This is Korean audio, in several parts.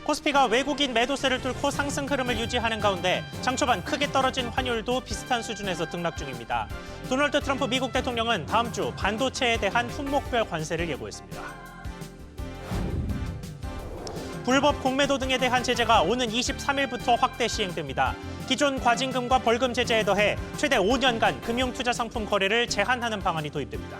코스피가 외국인 매도세를 뚫고 상승 흐름을 유지하는 가운데 장 초반 크게 떨어진 환율도 비슷한 수준에서 등락 중입니다. 도널드 트럼프 미국 대통령은 다음 주 반도체에 대한 품목별 관세를 예고했습니다. 불법 공매도 등에 대한 제재가 오는 23일부터 확대 시행됩니다. 기존 과징금과 벌금 제재에 더해 최대 5년간 금융투자 상품 거래를 제한하는 방안이 도입됩니다.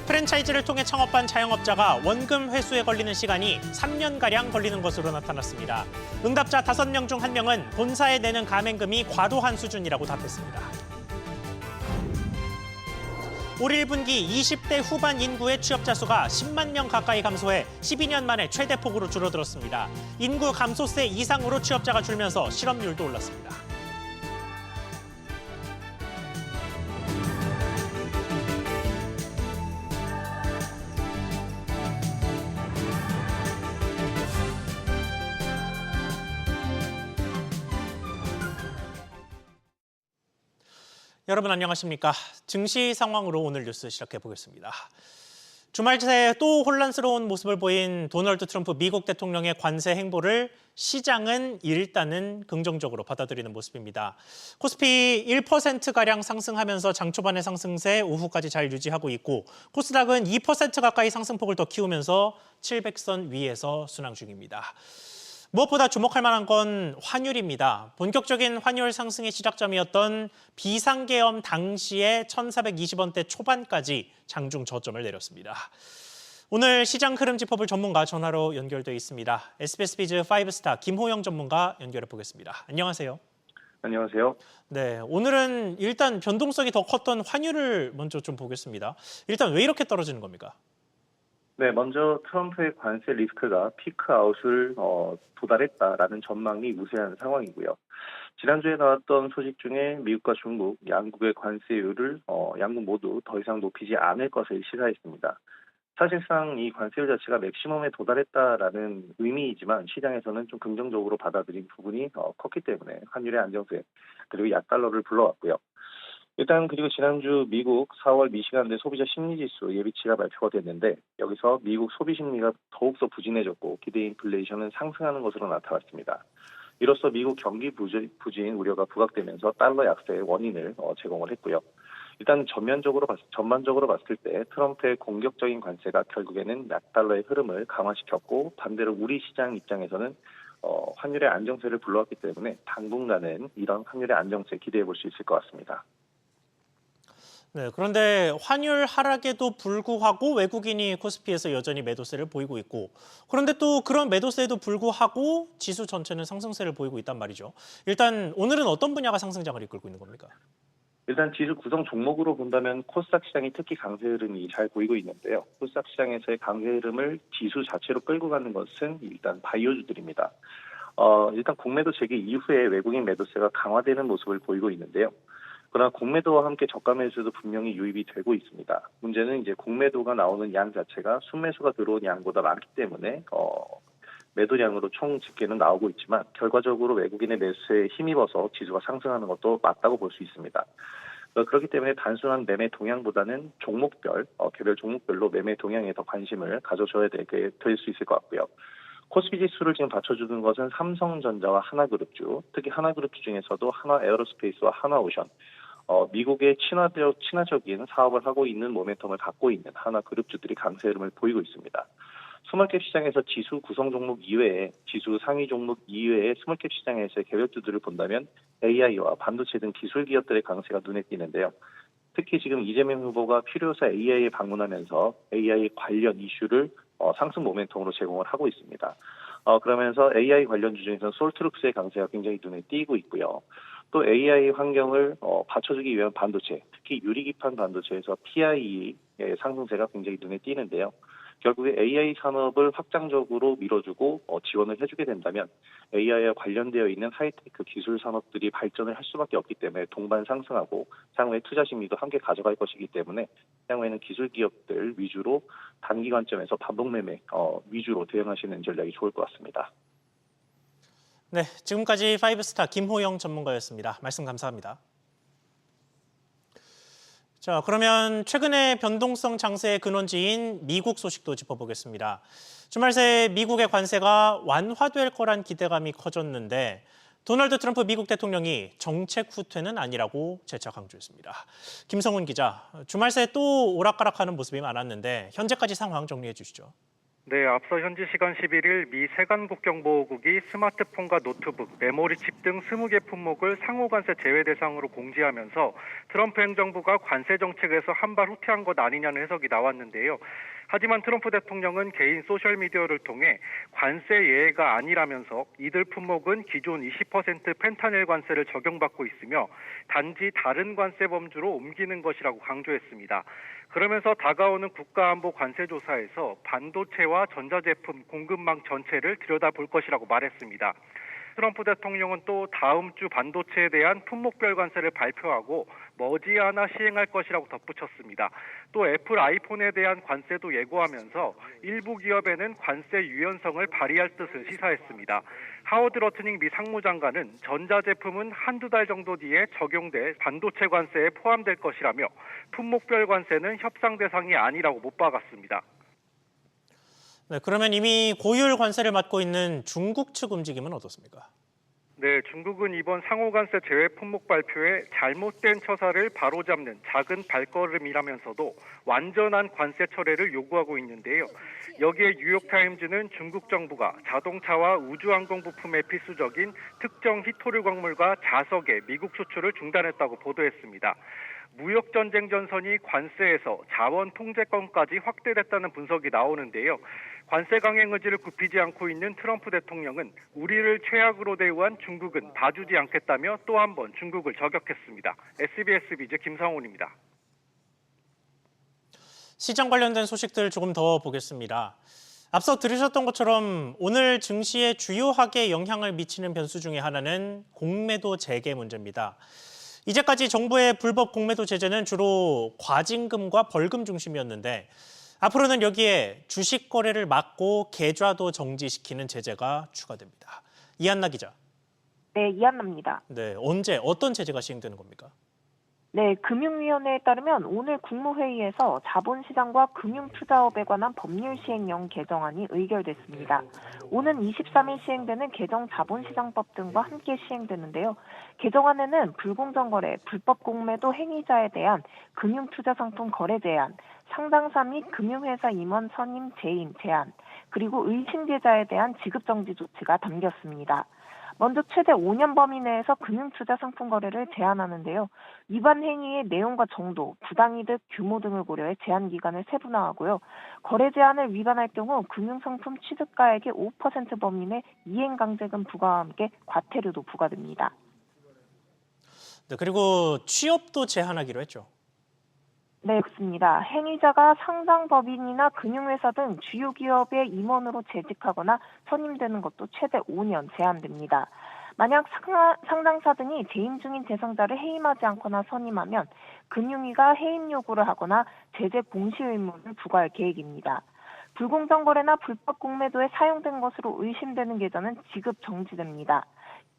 프랜차이즈를 통해 창업한 자영업자가 원금 회수에 걸리는 시간이 3년가량 걸리는 것으로 나타났습니다. 응답자 5명 중 1명은 본사에 내는 가맹금이 과도한 수준이라고 답했습니다. 올 1분기 20대 후반 인구의 취업자 수가 10만 명 가까이 감소해 12년 만에 최대폭으로 줄어들었습니다. 인구 감소세 이상으로 취업자가 줄면서 실업률도 올랐습니다. 여러분 안녕하십니까? 증시 상황으로 오늘 뉴스 시작해 보겠습니다. 주말 새 또 혼란스러운 모습을 보인 도널드 트럼프 미국 대통령의 관세 행보를 시장은 일단은 긍정적으로 받아들이는 모습입니다. 코스피 1%가량 상승하면서 장 초반의 상승세 오후까지 잘 유지하고 있고 코스닥은 2% 가까이 상승폭을 더 키우면서 700선 위에서 순항 중입니다. 무엇보다 주목할 만한 건 환율입니다. 본격적인 환율 상승의 시작점이었던 비상계엄 당시의 1,420원대 초반까지 장중 저점을 내렸습니다. 오늘 시장 흐름 짚어볼 전문가 전화로 연결돼 있습니다. SBS 비즈 5스타 김호영 전문가 연결해 보겠습니다. 안녕하세요. 안녕하세요. 네, 오늘은 일단 변동성이 더 컸던 환율을 먼저 좀 보겠습니다. 일단 왜 이렇게 떨어지는 겁니까? 네, 먼저 트럼프의 관세 리스크가 피크아웃을 도달했다라는 전망이 우세한 상황이고요. 지난주에 나왔던 소식 중에 미국과 중국 양국의 관세율을 양국 모두 더 이상 높이지 않을 것을 시사했습니다. 사실상 이 관세율 자체가 맥시멈에 도달했다라는 의미이지만 시장에서는 좀 긍정적으로 받아들인 부분이 컸기 때문에 환율의 안정세 그리고 약달러를 불러왔고요. 일단 그리고 지난주 미국 4월 미시간대 소비자 심리지수 예비치가 발표가 됐는데 여기서 미국 소비 심리가 더욱더 부진해졌고 기대 인플레이션은 상승하는 것으로 나타났습니다. 이로써 미국 경기 부진 우려가 부각되면서 달러 약세의 원인을 제공을 했고요. 일단 전반적으로 봤을 때 트럼프의 공격적인 관세가 결국에는 약달러의 흐름을 강화시켰고 반대로 우리 시장 입장에서는 환율의 안정세를 불러왔기 때문에 당분간은 이런 환율의 안정세 기대해 볼 수 있을 것 같습니다. 네, 그런데 환율 하락에도 불구하고 외국인이 코스피에서 여전히 매도세를 보이고 있고 그런데 또 그런 매도세에도 불구하고 지수 전체는 상승세를 보이고 있단 말이죠. 일단 오늘은 어떤 분야가 상승장을 이끌고 있는 겁니까? 일단 지수 구성 종목으로 본다면 코스닥 시장이 특히 강세 흐름이 잘 보이고 있는데요. 코스닥 시장에서의 강세 흐름을 지수 자체로 끌고 가는 것은 일단 바이오주들입니다. 일단 공매도 재개 이후에 외국인 매도세가 강화되는 모습을 보이고 있는데요. 그러나 공매도와 함께 저가 매수도 분명히 유입이 되고 있습니다. 문제는 이제 공매도가 나오는 양 자체가 순매수가 들어온 양보다 많기 때문에 매도량으로 총 집계는 나오고 있지만 결과적으로 외국인의 매수에 힘입어서 지수가 상승하는 것도 맞다고 볼 수 있습니다. 그렇기 때문에 단순한 매매 동향보다는 종목별, 개별 종목별로 매매 동향에 더 관심을 가져줘야 될 수 있을 것 같고요. 코스피 지수를 지금 받쳐주는 것은 삼성전자와 하나그룹주, 특히 하나그룹주 중에서도 하나에어로스페이스와 하나오션, 미국의 친화적인 사업을 하고 있는 모멘텀을 갖고 있는 하나그룹주들이 강세 흐름을 보이고 있습니다. 스몰캡 시장에서 지수 구성 종목 이외에 지수 상위 종목 이외의 스몰캡 시장에서의 개별주들을 본다면 AI와 반도체 등 기술 기업들의 강세가 눈에 띄는데요. 특히 지금 이재명 후보가 필요사 AI에 방문하면서 AI 관련 이슈를 상승 모멘텀으로 제공을 하고 있습니다. 그러면서 AI 관련주 중에서는 솔트룩스의 강세가 굉장히 눈에 띄고 있고요. 또 AI 환경을 받쳐주기 위한 반도체, 특히 유리기판 반도체에서 PI의 상승세가 굉장히 눈에 띄는데요. 결국에 AI 산업을 확장적으로 밀어주고 지원을 해주게 된다면 AI와 관련되어 있는 하이테크 기술 산업들이 발전을 할 수밖에 없기 때문에 동반 상승하고 향후에 투자 심리도 함께 가져갈 것이기 때문에 향후에는 기술 기업들 위주로 단기 관점에서 반복 매매 위주로 대응하시는 전략이 좋을 것 같습니다. 네, 지금까지 5스타 김호영 전문가였습니다. 말씀 감사합니다. 자, 그러면 최근의 변동성 장세의 근원지인 미국 소식도 짚어보겠습니다. 주말 새 미국의 관세가 완화될 거란 기대감이 커졌는데 도널드 트럼프 미국 대통령이 정책 후퇴는 아니라고 재차 강조했습니다. 김성훈 기자, 주말 새 또 오락가락하는 모습이 많았는데 현재까지 상황 정리해 주시죠. 네, 앞서 현지 시간 11일 미 세관국경보호국이 스마트폰과 노트북, 메모리칩 등 20개 품목을 상호관세 제외 대상으로 공지하면서 트럼프 행정부가 관세 정책에서 한 발 후퇴한 것 아니냐는 해석이 나왔는데요. 하지만 트럼프 대통령은 개인 소셜미디어를 통해 관세 예외가 아니라면서 이들 품목은 기존 20% 펜타닐 관세를 적용받고 있으며 단지 다른 관세 범주로 옮기는 것이라고 강조했습니다. 그러면서 다가오는 국가안보 관세조사에서 반도체와 전자제품 공급망 전체를 들여다볼 것이라고 말했습니다. 트럼프 대통령은 또 다음 주 반도체에 대한 품목별 관세를 발표하고 머지않아 시행할 것이라고 덧붙였습니다. 또 애플 아이폰에 대한 관세도 예고하면서 일부 기업에는 관세 유연성을 발휘할 뜻을 시사했습니다. 하워드 러트닝 미 상무장관은 전자제품은 한두 달 정도 뒤에 적용될 반도체 관세에 포함될 것이라며 품목별 관세는 협상 대상이 아니라고 못 박았습니다. 네, 그러면 이미 고율 관세를 맡고 있는 중국 측 움직임은 어떻습니까? 네, 중국은 이번 상호관세 제외 품목 발표에 잘못된 처사를 바로잡는 작은 발걸음이라면서도 완전한 관세 철회를 요구하고 있는데요. 여기에 뉴욕타임즈는 중국 정부가 자동차와 우주항공 부품에 필수적인 특정 히토류 광물과 자석의 미국 수출을 중단했다고 보도했습니다. 무역전쟁 전선이 관세에서 자원 통제권까지 확대됐다는 분석이 나오는데요. 관세 강행 의지를 굽히지 않고 있는 트럼프 대통령은 우리를 최악으로 대우한 중국은 봐주지 않겠다며 또 한 번 중국을 저격했습니다. SBS 비즈 김성훈입니다. 시장 관련된 소식들 조금 더 보겠습니다. 앞서 들으셨던 것처럼 오늘 증시에 주요하게 영향을 미치는 변수 중에 하나는 공매도 재개 문제입니다. 이제까지 정부의 불법 공매도 제재는 주로 과징금과 벌금 중심이었는데 앞으로는 여기에 주식 거래를 막고 계좌도 정지시키는 제재가 추가됩니다. 이한나 기자. 네, 이한나입니다. 네, 언제 어떤 제재가 시행되는 겁니까? 네, 금융위원회에 따르면 오늘 국무회의에서 자본시장과 금융투자업에 관한 법률 시행령 개정안이 의결됐습니다. 오는 23일 시행되는 개정 자본시장법 등과 함께 시행되는데요. 개정안에는 불공정 거래, 불법 공매도 행위자에 대한 금융투자상품 거래 제한, 상장사 및 금융회사 임원 선임 재임 제한, 그리고 의심계좌에 대한 지급정지 조치가 담겼습니다. 먼저 최대 5년 범위 내에서 금융투자 상품 거래를 제한하는데요. 위반 행위의 내용과 정도, 부당이득 규모 등을 고려해 제한 기간을 세분화하고요. 거래 제한을 위반할 경우 금융상품 취득가액의 5% 범위 내 이행강제금 부과와 함께 과태료도 부과됩니다. 네, 그리고 취업도 제한하기로 했죠. 네, 그렇습니다. 행위자가 상장법인이나 금융회사 등 주요 기업의 임원으로 재직하거나 선임되는 것도 최대 5년 제한됩니다. 만약 상장사 등이 재임 중인 대상자를 해임하지 않거나 선임하면 금융위가 해임 요구를 하거나 제재 공시 의무를 부과할 계획입니다. 불공정 거래나 불법 공매도에 사용된 것으로 의심되는 계좌는 지급 정지됩니다.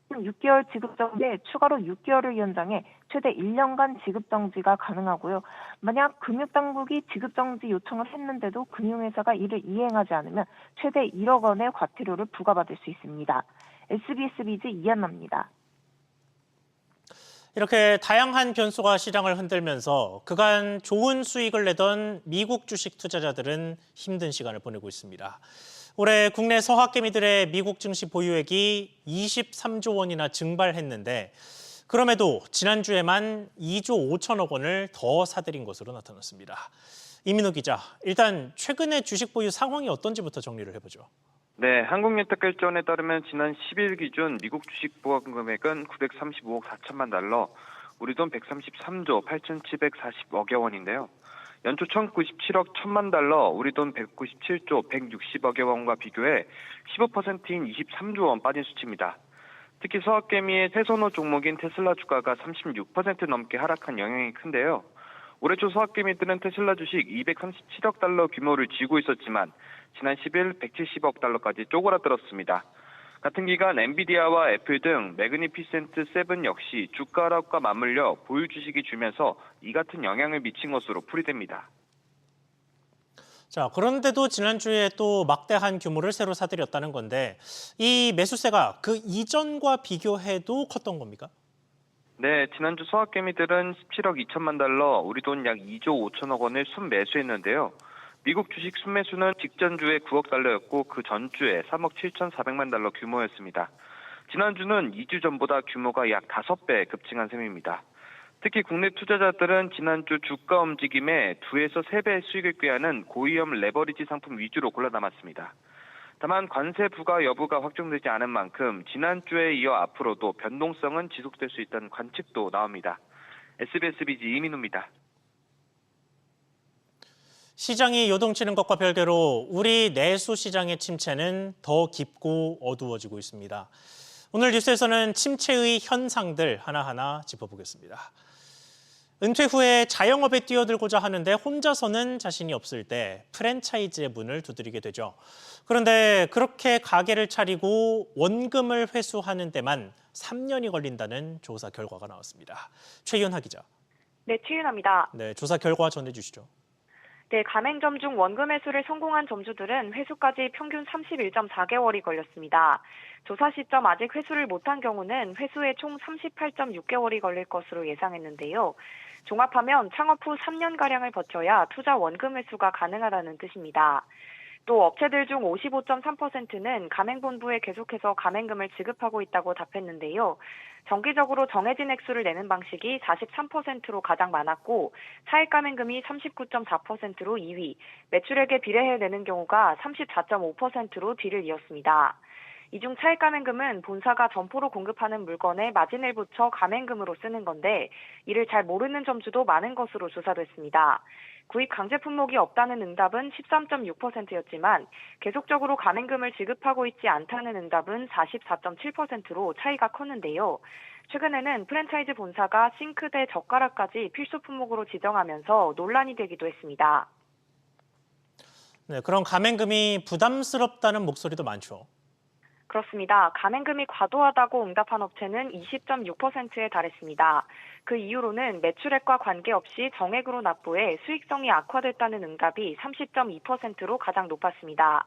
6개월 지급정지에 추가로 6개월을 연장해 최대 1년간 지급정지가 가능하고요. 만약 금융당국이 지급정지 요청을 했는데도 금융회사가 이를 이행하지 않으면 최대 1억 원의 과태료를 부과받을 수 있습니다. SBS 비즈 이한나입니다. 이렇게 다양한 변수가 시장을 흔들면서 그간 좋은 수익을 내던 미국 주식 투자자들은 힘든 시간을 보내고 있습니다. 올해 국내 서학개미들의 미국 증시 보유액이 23조 원이나 증발했는데 그럼에도 지난주에만 2조 5천억 원을 더 사들인 것으로 나타났습니다. 이민호 기자, 일단 최근의 주식 보유 상황이 어떤지부터 정리를 해보죠. 네, 한국예탁결제원에 따르면 지난 10일 기준 미국 주식 보관 금액은 935억 4천만 달러, 우리 돈 133조 8,740억여 원인데요. 연초 1,097억 1천만 달러, 우리 돈 197조 160억여 원과 비교해 15%인 23조 원 빠진 수치입니다. 특히 서학개미의 새선호 종목인 테슬라 주가가 36% 넘게 하락한 영향이 큰데요. 올해 초 서학개미들은 테슬라 주식 237억 달러 규모를 쥐고 있었지만 지난 10일 170억 달러까지 쪼그라들었습니다. 같은 기간 엔비디아와 애플 등 매그니피센트 7 역시 주가 하락과 맞물려 보유 주식이 줄면서 이 같은 영향을 미친 것으로 풀이됩니다. 자, 그런데도 지난주에 또 막대한 규모를 새로 사들였다는 건데 이 매수세가 그 이전과 비교해도 컸던 겁니까? 네, 지난주 서학개미들은 17억 2천만 달러, 우리 돈 약 2조 5천억 원을 순매수했는데요. 미국 주식 순매수는 직전주에 9억 달러였고 그 전주에 3억 7,400만 달러 규모였습니다. 지난주는 2주 전보다 규모가 약 5배 급증한 셈입니다. 특히 국내 투자자들은 지난주 주가 움직임에 2에서 3배의 수익을 꾀하는 고위험 레버리지 상품 위주로 골라 담았습니다. 다만 관세 부과 여부가 확정되지 않은 만큼 지난주에 이어 앞으로도 변동성은 지속될 수 있다는 관측도 나옵니다. SBS 비지 이민우입니다. 시장이 요동치는 것과 별개로 우리 내수 시장의 침체는 더 깊고 어두워지고 있습니다. 오늘 뉴스에서는 침체의 현상들 하나하나 짚어보겠습니다. 은퇴 후에 자영업에 뛰어들고자 하는데 혼자서는 자신이 없을 때 프랜차이즈의 문을 두드리게 되죠. 그런데 그렇게 가게를 차리고 원금을 회수하는 데만 3년이 걸린다는 조사 결과가 나왔습니다. 최윤하 기자. 네, 최윤아입니다. 네, 조사 결과 전해주시죠. 네, 가맹점 중 원금 회수를 성공한 점주들은 회수까지 평균 31.4개월이 걸렸습니다. 조사 시점 아직 회수를 못한 경우는 회수에 총 38.6개월이 걸릴 것으로 예상했는데요. 종합하면 창업 후 3년가량을 거쳐야 투자 원금 회수가 가능하다는 뜻입니다. 또 업체들 중 55.3%는 가맹본부에 계속해서 가맹금을 지급하고 있다고 답했는데요. 정기적으로 정해진 액수를 내는 방식이 43%로 가장 많았고 차액 가맹금이 39.4%로 2위, 매출액에 비례해 내는 경우가 34.5%로 뒤를 이었습니다. 이 중 차액 가맹금은 본사가 점포로 공급하는 물건에 마진을 붙여 가맹금으로 쓰는 건데 이를 잘 모르는 점주도 많은 것으로 조사됐습니다. 구입 강제 품목이 없다는 응답은 13.6%였지만 계속적으로 가맹금을 지급하고 있지 않다는 응답은 44.7%로 차이가 컸는데요. 최근에는 프랜차이즈 본사가 싱크대, 젓가락까지 필수 품목으로 지정하면서 논란이 되기도 했습니다. 네, 그런 가맹금이 부담스럽다는 목소리도 많죠. 그렇습니다. 가맹금이 과도하다고 응답한 업체는 20.6%에 달했습니다. 그 이유로는 매출액과 관계없이 정액으로 납부해 수익성이 악화됐다는 응답이 30.2%로 가장 높았습니다.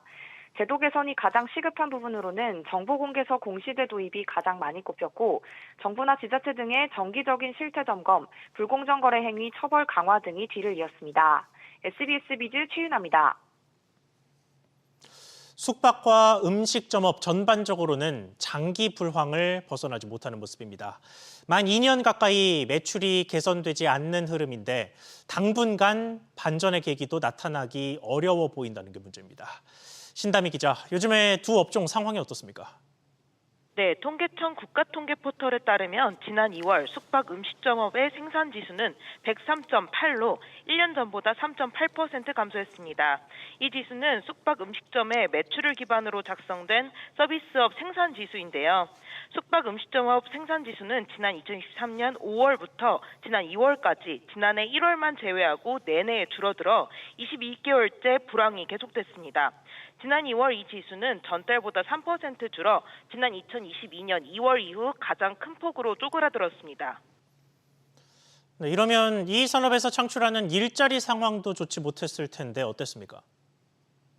제도 개선이 가장 시급한 부분으로는 정보공개서 공시대 도입이 가장 많이 꼽혔고 정부나 지자체 등의 정기적인 실태 점검, 불공정 거래 행위 처벌 강화 등이 뒤를 이었습니다. SBS 비즈 최윤아입니다. 숙박과 음식점업 전반적으로는 장기 불황을 벗어나지 못하는 모습입니다. 만 2년 가까이 매출이 개선되지 않는 흐름인데 당분간 반전의 계기도 나타나기 어려워 보인다는 게 문제입니다. 신다미 기자, 요즘에 두 업종 상황이 어떻습니까? 네, 통계청 국가통계포털에 따르면 지난 2월 숙박 음식점업의 생산지수는 103.8로 1년 전보다 3.8% 감소했습니다. 이 지수는 숙박 음식점의 매출을 기반으로 작성된 서비스업 생산지수인데요. 숙박 음식점업 생산지수는 지난 2023년 5월부터 지난 2월까지 지난해 1월만 제외하고 내내 줄어들어 22개월째 불황이 계속됐습니다. 지난 2월 이 지수는 전달보다 3% 줄어 지난 2022년 2월 이후 가장 큰 폭으로 쪼그라들었습니다. 네, 이러면 이 산업에서 창출하는 일자리 상황도 좋지 못했을 텐데 어땠습니까?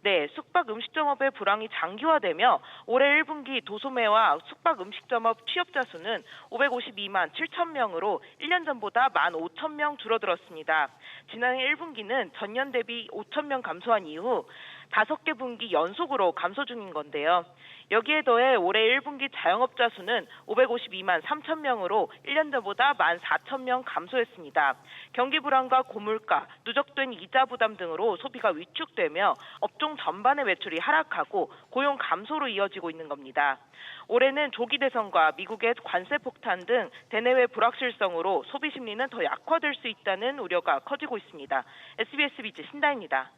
네, 숙박 음식점업의 불황이 장기화되며 올해 1분기 도소매와 숙박 음식점업 취업자 수는 552만 7천 명으로 1년 전보다 15,000명 줄어들었습니다. 지난해 1분기는 전년 대비 5천 명 감소한 이후 5개 분기 연속으로 감소 중인 건데요. 여기에 더해 올해 1분기 자영업자 수는 552만 3천 명으로 1년 전보다 14,000명 감소했습니다. 경기 불황과 고물가, 누적된 이자 부담 등으로 소비가 위축되며 업종 전반의 매출이 하락하고 고용 감소로 이어지고 있는 겁니다. 올해는 조기 대선과 미국의 관세 폭탄 등 대내외 불확실성으로 소비 심리는 더 약화될 수 있다는 우려가 커지고 있습니다. SBS 비즈 신다입니다.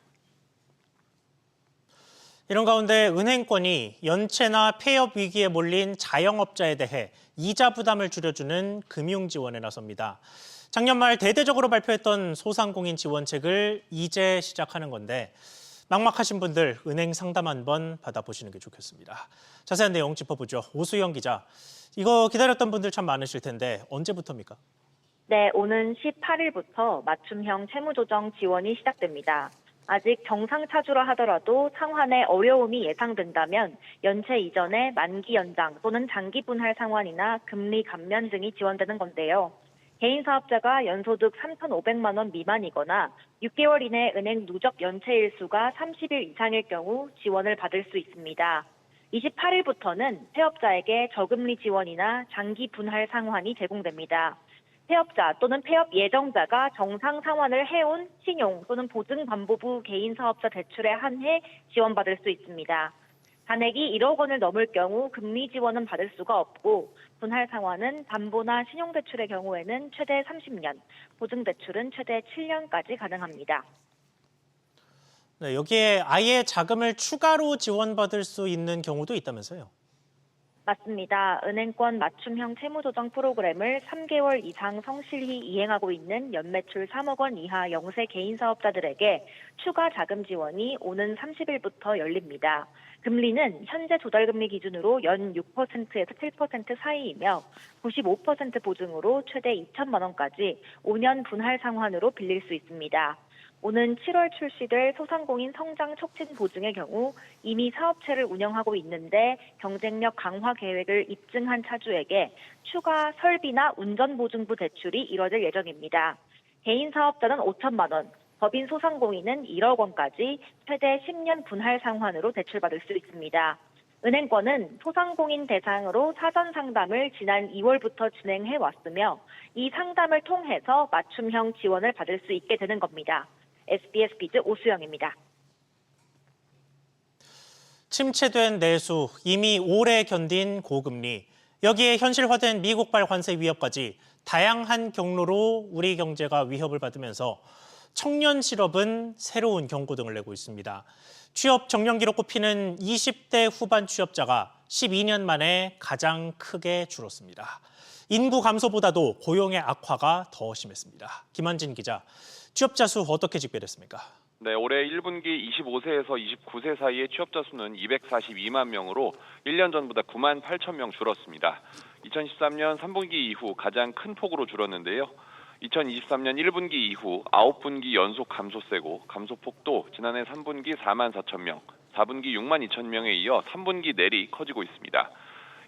이런 가운데 은행권이 연체나 폐업 위기에 몰린 자영업자에 대해 이자 부담을 줄여주는 금융 지원에 나섭니다. 작년 말 대대적으로 발표했던 소상공인 지원책을 이제 시작하는 건데 막막하신 분들 은행 상담 한번 받아보시는 게 좋겠습니다. 자세한 내용 짚어보죠. 오수영 기자. 이거 기다렸던 분들 참 많으실 텐데 언제부터입니까? 네, 오는 18일부터 맞춤형 채무조정 지원이 시작됩니다. 아직 정상 차주라 하더라도 상환에 어려움이 예상된다면 연체 이전에 만기 연장 또는 장기 분할 상환이나 금리 감면 등이 지원되는 건데요. 개인 사업자가 연소득 3,500만 원 미만이거나 6개월 이내 은행 누적 연체 일수가 30일 이상일 경우 지원을 받을 수 있습니다. 28일부터는 폐업자에게 저금리 지원이나 장기 분할 상환이 제공됩니다. 폐업자 또는 폐업 예정자가 정상 상환을 해온 신용 또는 보증담보부 개인 사업자 대출에 한해 지원받을 수 있습니다. 잔액이 1억 원을 넘을 경우 금리 지원은 받을 수가 없고 분할 상환은 담보나 신용대출의 경우에는 최대 30년, 보증대출은 최대 7년까지 가능합니다. 네, 여기에 아예 자금을 추가로 지원받을 수 있는 경우도 있다면서요? 맞습니다. 은행권 맞춤형 채무조정 프로그램을 3개월 이상 성실히 이행하고 있는 연매출 3억 원 이하 영세 개인 사업자들에게 추가 자금 지원이 오는 30일부터 열립니다. 금리는 현재 조달금리 기준으로 연 6%에서 7% 사이이며 95% 보증으로 최대 2천만 원까지 5년 분할 상환으로 빌릴 수 있습니다. 오는 7월 출시될 소상공인 성장 촉진 보증의 경우 이미 사업체를 운영하고 있는데 경쟁력 강화 계획을 입증한 차주에게 추가 설비나 운전보증부 대출이 이뤄질 예정입니다. 개인 사업자는 5천만 원, 법인 소상공인은 1억 원까지 최대 10년 분할 상환으로 대출받을 수 있습니다. 은행권은 소상공인 대상으로 사전 상담을 지난 2월부터 진행해 왔으며 이 상담을 통해서 맞춤형 지원을 받을 수 있게 되는 겁니다. SBS 비즈 오수영입니다. 침체된 내수, 이미 오래 견딘 고금리, 여기에 현실화된 미국발 관세 위협까지 다양한 경로로 우리 경제가 위협을 받으면서 청년 실업은 새로운 경고등을 내고 있습니다. 취업 정년기로 꼽히는 20대 후반 취업자가 12년 만에 가장 크게 줄었습니다. 인구 감소보다도 고용의 악화가 더 심했습니다. 김한진 기자, 취업자 수 어떻게 집계됐습니까? 네, 올해 1분기 25세에서 29세 사이의 취업자 수는 242만 명으로 1년 전보다 9만 8천 명 줄었습니다. 2013년 3분기 이후 가장 큰 폭으로 줄었는데요. 2023년 1분기 이후 9분기 연속 감소세고 감소폭도 지난해 3분기 4만 4천 명, 4분기 6만 2천 명에 이어 3분기 내리 커지고 있습니다.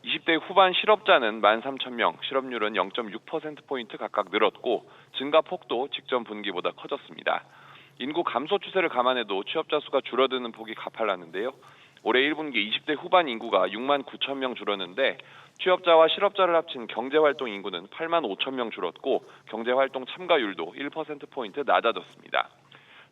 20대 후반 실업자는 13,000명, 실업률은 0.6%포인트 각각 늘었고 증가폭도 직전 분기보다 커졌습니다. 인구 감소 추세를 감안해도 취업자 수가 줄어드는 폭이 가팔랐는데요. 올해 1분기 20대 후반 인구가 6만 9천 명 줄었는데 취업자와 실업자를 합친 경제활동 인구는 8만 5천 명 줄었고 경제활동 참가율도 1%포인트 낮아졌습니다.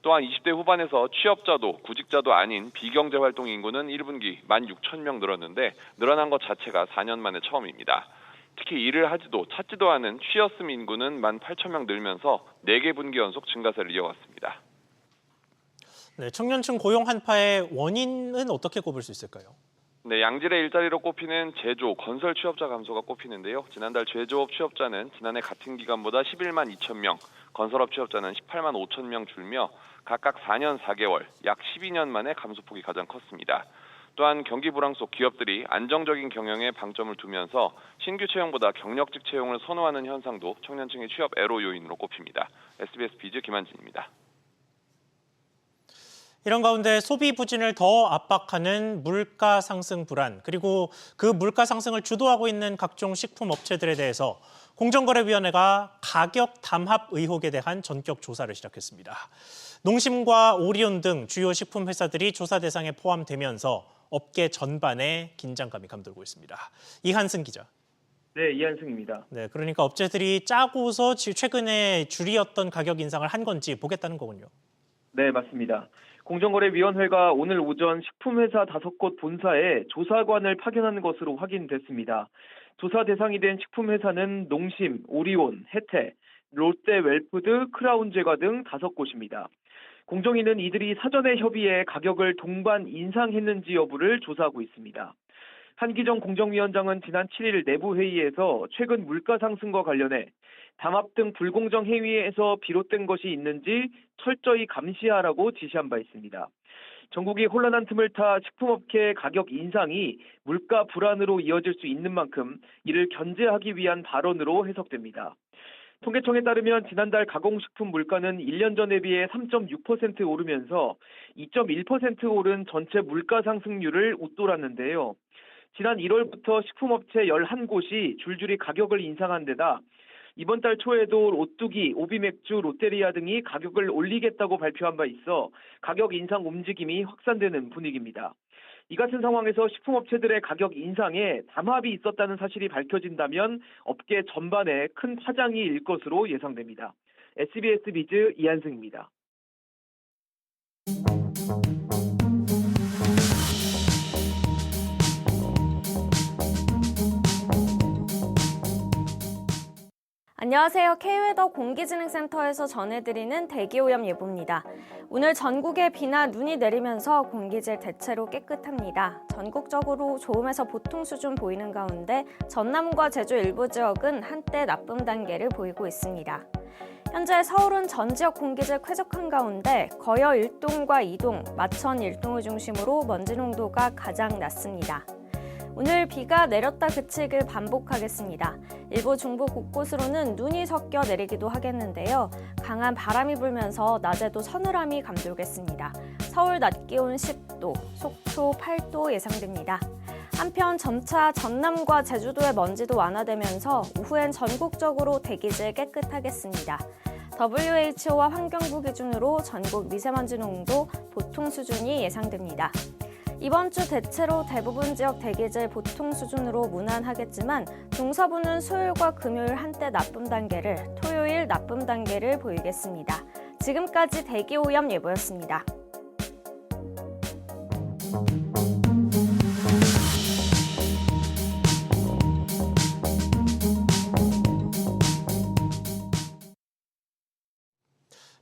또한 20대 후반에서 취업자도 구직자도 아닌 비경제활동 인구는 1분기 1만 6천 명 늘었는데 늘어난 것 자체가 4년 만에 처음입니다. 특히 일을 하지도 찾지도 않은 취였음 인구는 1만 8천 명 늘면서 4개 분기 연속 증가세를 이어갔습니다. 네, 청년층 고용 한파의 원인은 어떻게 꼽을 수 있을까요? 네, 양질의 일자리로 꼽히는 제조, 건설 취업자 감소가 꼽히는데요. 지난달 제조업 취업자는 지난해 같은 기간보다 11만 2천 명, 건설업 취업자는 18만 5천 명 줄며 각각 4년 4개월, 약 12년 만에 감소폭이 가장 컸습니다. 또한 경기 불황 속 기업들이 안정적인 경영에 방점을 두면서 신규 채용보다 경력직 채용을 선호하는 현상도 청년층의 취업 애로 요인으로 꼽힙니다. SBS 비즈 김한진입니다. 이런 가운데 소비 부진을 더 압박하는 물가 상승 불안, 그리고 그 물가 상승을 주도하고 있는 각종 식품 업체들에 대해서 공정거래위원회가 가격 담합 의혹에 대한 전격 조사를 시작했습니다. 농심과 오리온 등 주요 식품 회사들이 조사 대상에 포함되면서 업계 전반에 긴장감이 감돌고 있습니다. 이한승 기자. 네, 이한승입니다. 네, 그러니까 업체들이 짜고서 최근에 줄이었던 가격 인상을 한 건지 보겠다는 거군요. 네, 맞습니다. 공정거래위원회가 오늘 오전 식품회사 5곳 본사에 조사관을 파견하는 것으로 확인됐습니다. 조사 대상이 된 식품회사는 농심, 오리온, 혜태, 롯데 웰푸드, 크라운제과 등 5곳입니다. 공정위는 이들이 사전에 협의해 가격을 동반 인상했는지 여부를 조사하고 있습니다. 한기정 공정위원장은 지난 7일 내부 회의에서 최근 물가 상승과 관련해 담합 등 불공정 행위에서 비롯된 것이 있는지 철저히 감시하라고 지시한 바 있습니다. 전국이 혼란한 틈을 타 식품업계 가격 인상이 물가 불안으로 이어질 수 있는 만큼 이를 견제하기 위한 발언으로 해석됩니다. 통계청에 따르면 지난달 가공식품 물가는 1년 전에 비해 3.6% 오르면서 2.1% 오른 전체 물가 상승률을 웃돌았는데요. 지난 1월부터 식품업체 11곳이 줄줄이 가격을 인상한 데다 이번 달 초에도 오뚜기, 오비맥주, 롯데리아 등이 가격을 올리겠다고 발표한 바 있어 가격 인상 움직임이 확산되는 분위기입니다. 이 같은 상황에서 식품업체들의 가격 인상에 담합이 있었다는 사실이 밝혀진다면 업계 전반에 큰 파장이 일 것으로 예상됩니다. SBS 비즈 이한승입니다. 안녕하세요. K웨더 공기진흥센터에서 전해드리는 대기오염 예보입니다. 오늘 전국에 비나 눈이 내리면서 공기질 대체로 깨끗합니다. 전국적으로 좋음에서 보통 수준 보이는 가운데 전남과 제주 일부 지역은 한때 나쁨 단계를 보이고 있습니다. 현재 서울은 전 지역 공기질 쾌적한 가운데 거여 1동과 2동, 마천 1동을 중심으로 먼지 농도가 가장 낮습니다. 오늘 비가 내렸다 그치길 반복하겠습니다. 일부 중부 곳곳으로는 눈이 섞여 내리기도 하겠는데요. 강한 바람이 불면서 낮에도 서늘함이 감돌겠습니다. 서울 낮 기온 10도, 속초 8도 예상됩니다. 한편 점차 전남과 제주도의 먼지도 완화되면서 오후엔 전국적으로 대기질 깨끗하겠습니다. WHO와 환경부 기준으로 전국 미세먼지 농도 보통 수준이 예상됩니다. 이번 주 대체로 대부분 지역 대기질 보통 수준으로 무난하겠지만 동서부는 수요일과 금요일 한때 나쁨 단계를, 토요일 나쁨 단계를 보이겠습니다. 지금까지 대기오염 예보였습니다.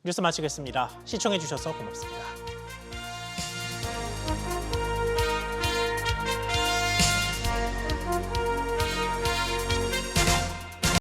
뉴스 마치겠습니다. 시청해주셔서 고맙습니다.